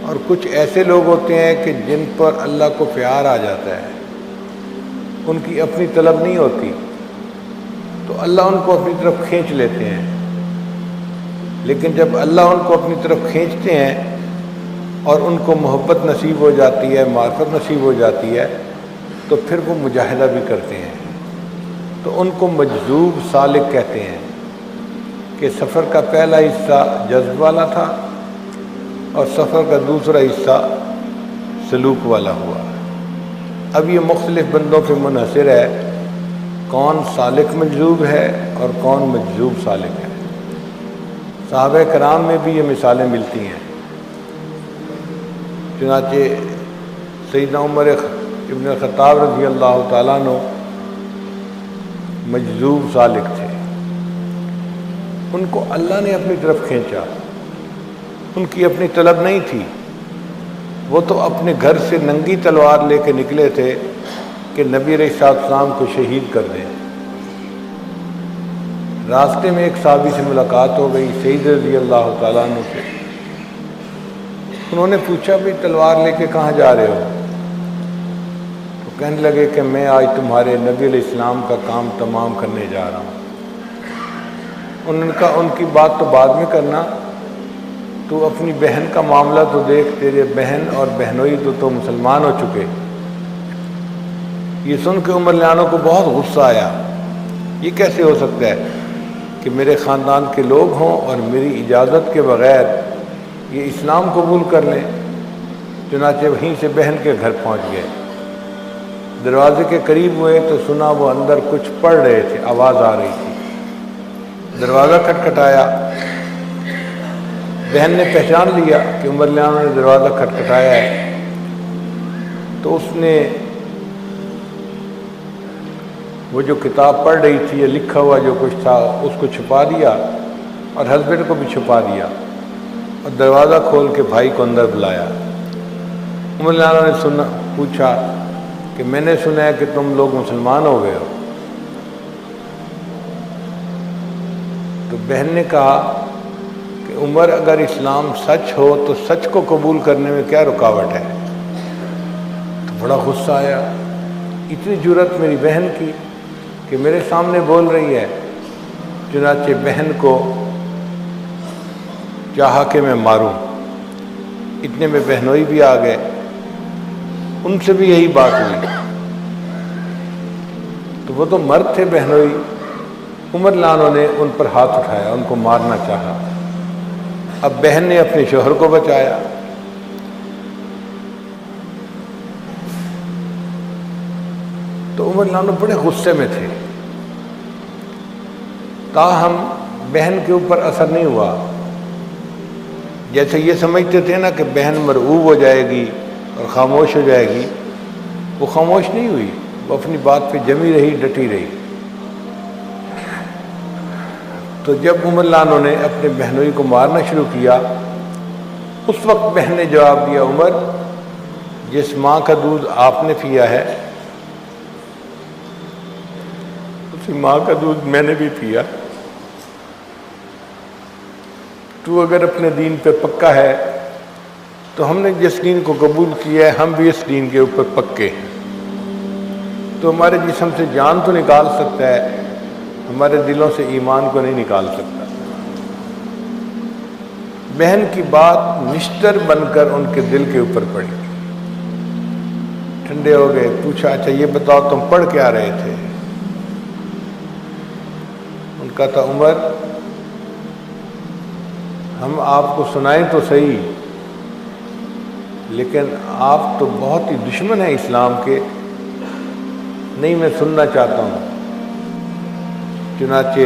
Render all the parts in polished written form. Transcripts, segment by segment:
اور کچھ ایسے لوگ ہوتے ہیں کہ جن پر اللہ کو پیار آ جاتا ہے، ان کی اپنی طلب نہیں ہوتی تو اللہ ان کو اپنی طرف کھینچ لیتے ہیں، لیکن جب اللہ ان کو اپنی طرف کھینچتے ہیں اور ان کو محبت نصیب ہو جاتی ہے، معرفت نصیب ہو جاتی ہے، تو پھر وہ مجاہدہ بھی کرتے ہیں، تو ان کو مجذوب سالک کہتے ہیں کہ سفر کا پہلا حصہ جذب والا تھا اور سفر کا دوسرا حصہ سلوک والا ہوا۔ اب یہ مختلف بندوں پہ منحصر ہے کون سالک مجذوب ہے اور کون مجذوب سالک ہے۔ صحابہ کرام میں بھی یہ مثالیں ملتی ہیں۔ چنانچہ سیدنا عمر ابن الخطاب رضی اللہ تعالیٰ عنہ مجذوب سالک تھے، ان کو اللہ نے اپنی طرف کھینچا، ان کی اپنی طلب نہیں تھی، وہ تو اپنے گھر سے ننگی تلوار لے کے نکلے تھے کہ نبی علیہ السلام کو شہید کر دیں۔ راستے میں ایک صحابی سے ملاقات ہو گئی، سعید رضی اللہ تعالیٰ عنہ سے۔ انہوں نے پوچھا بھی تلوار لے کے کہاں جا رہے ہو؟ تو کہنے لگے کہ میں آج تمہارے نبی علیہ السلام کا کام تمام کرنے جا رہا ہوں۔ انہوں نے کہا ان کی بات تو بعد میں کرنا، تو اپنی بہن کا معاملہ تو دیکھ، تیرے بہن اور بہنوئی تو مسلمان ہو چکے۔ یہ سن کے عمر لیانوں کو بہت غصہ آیا، یہ کیسے ہو سکتا ہے کہ میرے خاندان کے لوگ ہوں اور میری اجازت کے بغیر یہ اسلام قبول کر لیں۔ چنانچہ وہیں سے بہن کے گھر پہنچ گئے، دروازے کے قریب ہوئے تو سنا وہ اندر کچھ پڑھ رہے تھے، آواز آ رہی تھی۔ دروازہ کھٹکھٹایا، بہن نے پہچان لیا کہ عمر لیانوں نے دروازہ کھٹکھٹایا ہے، تو اس نے وہ جو کتاب پڑھ رہی تھی یا لکھا ہوا جو کچھ تھا اس کو چھپا دیا اور ہسبینڈ کو بھی چھپا دیا اور دروازہ کھول کے بھائی کو اندر بلایا۔ عمر لیانوں نے پوچھا کہ میں نے سنا ہے کہ تم لوگ مسلمان ہو گئے ہو۔ تو بہن نے کہا کہ عمر اگر اسلام سچ ہو تو سچ کو قبول کرنے میں کیا رکاوٹ ہے؟ تو بڑا غصہ آیا، اتنی جرأت میری بہن کی کہ میرے سامنے بول رہی ہے۔ چنانچہ بہن کو چاہا کہ میں ماروں، اتنے میں بہنوئی بھی آ گئے، ان سے بھی یہی بات ہوئی۔ تو وہ تو مرد تھے بہنوئی، عمر لیانوں نے ان پر ہاتھ اٹھایا، ان کو مارنا چاہا۔ اب بہن نے اپنے شوہر کو بچایا۔ تو عمر لیانوں بڑے غصے میں تھے، تاہم بہن کے اوپر اثر نہیں ہوا۔ جیسے یہ سمجھتے تھے نا کہ بہن مرعوب ہو جائے گی اور خاموش ہو جائے گی، وہ خاموش نہیں ہوئی، وہ اپنی بات پہ جمی رہی، ڈٹی رہی۔ تو جب عمر لیانوں نے اپنے بہنوئی کو مارنا شروع کیا، اس وقت بہن نے جواب دیا، عمر جس ماں کا دودھ آپ نے پیا ہے اسی ماں کا دودھ میں نے بھی پیا۔ تو اگر اپنے دین پہ پکا ہے تو ہم نے جس دین کو قبول کیا ہے ہم بھی اس دین کے اوپر پکے ہیں۔ تو ہمارے جسم سے جان تو نکال سکتا ہے، ہمارے دلوں سے ایمان کو نہیں نکال سکتا۔ بہن کی بات نشتر بن کر ان کے دل کے اوپر پڑی، ٹھنڈے ہو گئے۔ پوچھا اچھا یہ بتاؤ تم پڑھ کیا رہے تھے؟ ان کا تھا عمر ہم آپ کو سنائیں تو صحیح، لیکن آپ تو بہت ہی دشمن ہیں اسلام کے، نہیں میں سننا چاہتا ہوں۔ چنانچہ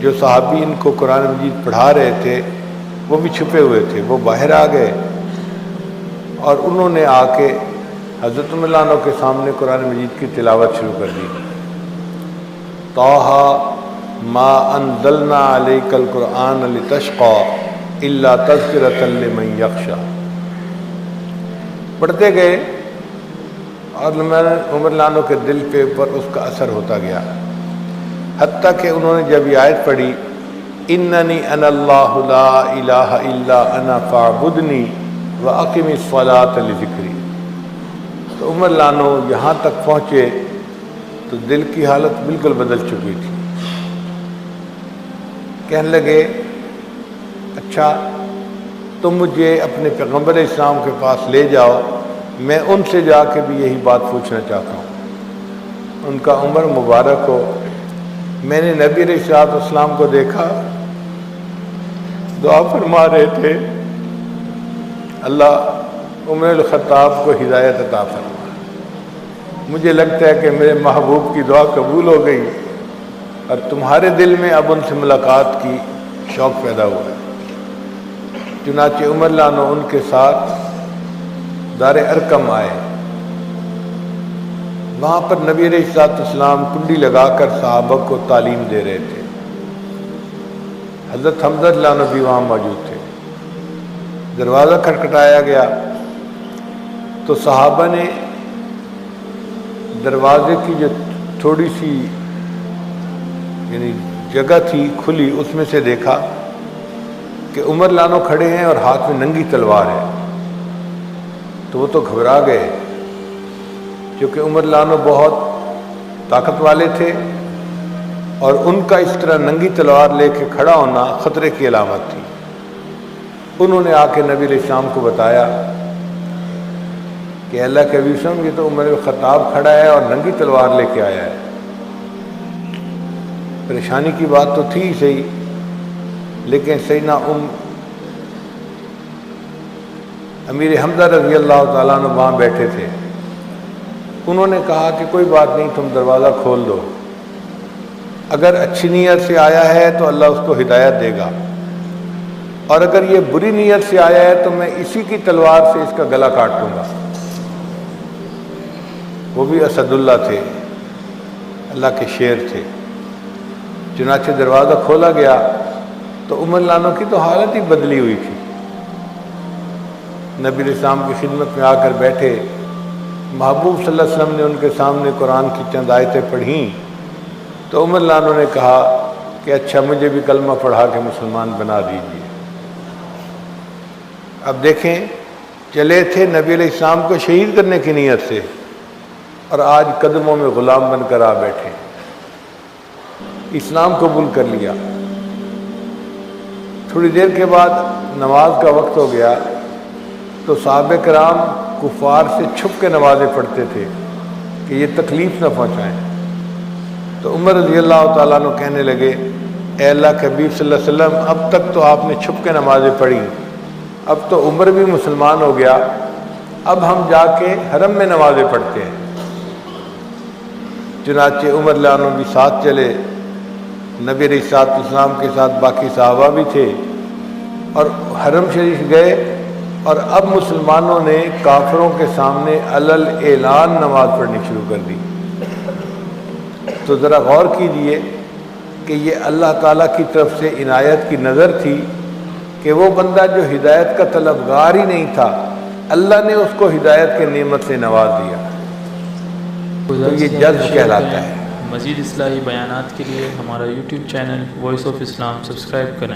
جو صحابی ان کو قرآن مجید پڑھا رہے تھے وہ بھی چھپے ہوئے تھے، وہ باہر آ گئے اور انہوں نے آ کے حضرت عمر لیانوں کے سامنے قرآن مجید کی تلاوت شروع کر دی۔ طٰہٰ ما انزلنا علیک القرآن لتشقیٰ الا تذکرۃ لمن یخشیٰ۔ پڑھتے گئے اور عمر لیانوں کے دل پہ پر اس کا اثر ہوتا گیا، حتیٰ کہ انہوں نے جب یہ آیت پڑھی اننی انا اللہ لا الہ الا انا فاعبدنی وَأَقِمِ الصَّلَاةَ لِذِكْرِی۔ تو عمر لانو یہاں تک پہنچے تو دل کی حالت بالکل بدل چکی تھی۔ کہنے لگے اچھا تم مجھے اپنے پیغمبر اسلام کے پاس لے جاؤ، میں ان سے جا کے بھی یہی بات پوچھنا چاہتا ہوں۔ ان کا عمر مبارک ہو، میں نے نبی علیہ السلام کو دیکھا دعا فرما رہے تھے، اللہ عمر الخطاب کو ہدایت عطا فرما۔ مجھے لگتا ہے کہ میرے محبوب کی دعا قبول ہو گئی اور تمہارے دل میں اب ان سے ملاقات کی شوق پیدا ہوا ہے۔ چنانچہ عمر لانو ان کے ساتھ دار ارقم آئے۔ وہاں پر نبی علیہ السلام کنڈی لگا کر صحابہ کو تعلیم دے رہے تھے۔ حضرت حمزہ لانو بھی وہاں موجود تھے۔ دروازہ کھٹکھٹایا گیا تو صحابہ نے دروازے کی جو تھوڑی سی یعنی جگہ تھی کھلی، اس میں سے دیکھا کہ عمر لانو کھڑے ہیں اور ہاتھ میں ننگی تلوار ہے۔ تو وہ تو گھبرا گئے، کیونکہ عمر لانو بہت طاقت والے تھے اور ان کا اس طرح ننگی تلوار لے کے کھڑا ہونا خطرے کی علامت تھی۔ انہوں نے آ کے نبی علیہ السلام کو بتایا کہ اللہ کے حبیب صاحب یہ تو عمر الخطاب کھڑا ہے اور ننگی تلوار لے کے آیا ہے۔ پریشانی کی بات تو تھی ہی صحیح، لیکن سیدنا امیر حمزہ رضی اللہ تعالیٰ عنہ وہاں بیٹھے تھے۔ انہوں نے کہا کہ کوئی بات نہیں، تم دروازہ کھول دو، اگر اچھی نیت سے آیا ہے تو اللہ اس کو ہدایت دے گا، اور اگر یہ بری نیت سے آیا ہے تو میں اسی کی تلوار سے اس کا گلا کاٹ دوں گا۔ وہ بھی اسد اللہ تھے، اللہ کے شیر تھے۔ چنانچہ دروازہ کھولا گیا تو عمر لانو کی تو حالت ہی بدلی ہوئی تھی۔ نبی علیہ السلام کی خدمت میں آ کر بیٹھے، محبوب صلی اللہ علیہ وسلم نے ان کے سامنے قرآن کی چند آیتیں پڑھیں تو عمر لانو نے کہا کہ اچھا مجھے بھی کلمہ پڑھا کے مسلمان بنا دیجیے۔ اب دیکھیں، چلے تھے نبی علیہ السلام کو شہید کرنے کی نیت سے اور آج قدموں میں غلام بن کر آ بیٹھے، اسلام قبول کر لیا۔ تھوڑی دیر کے بعد نماز کا وقت ہو گیا تو صحابہ کرام کفار سے چھپ کے نمازیں پڑھتے تھے کہ یہ تکلیف نہ پہنچائیں۔ تو عمر رضی اللہ تعالیٰ عنہ کہنے لگے، اے اللہ کے حبیب صلی اللہ علیہ وسلم، اب تک تو آپ نے چھپ کے نمازیں پڑھی، اب تو عمر بھی مسلمان ہو گیا، اب ہم جا کے حرم میں نمازیں پڑھتے ہیں۔ چنانچہ عمر لانو بھی ساتھ چلے، نبی علیہ السلام کے ساتھ باقی صحابہ بھی تھے اور حرم شریف گئے، اور اب مسلمانوں نے کافروں کے سامنے علل اعلان نماز پڑھنی شروع کر دی۔ تو ذرا غور کیجئے کہ یہ اللہ تعالیٰ کی طرف سے عنایت کی نظر تھی کہ وہ بندہ جو ہدایت کا طلبگار ہی نہیں تھا، اللہ نے اس کو ہدایت کے نعمت سے نواز دیا۔ تو یہ جذب کہلاتا ہے۔ مزید اصلاحی بیانات کے لیے ہمارا YouTube channel voice of Islam subscribe کریں۔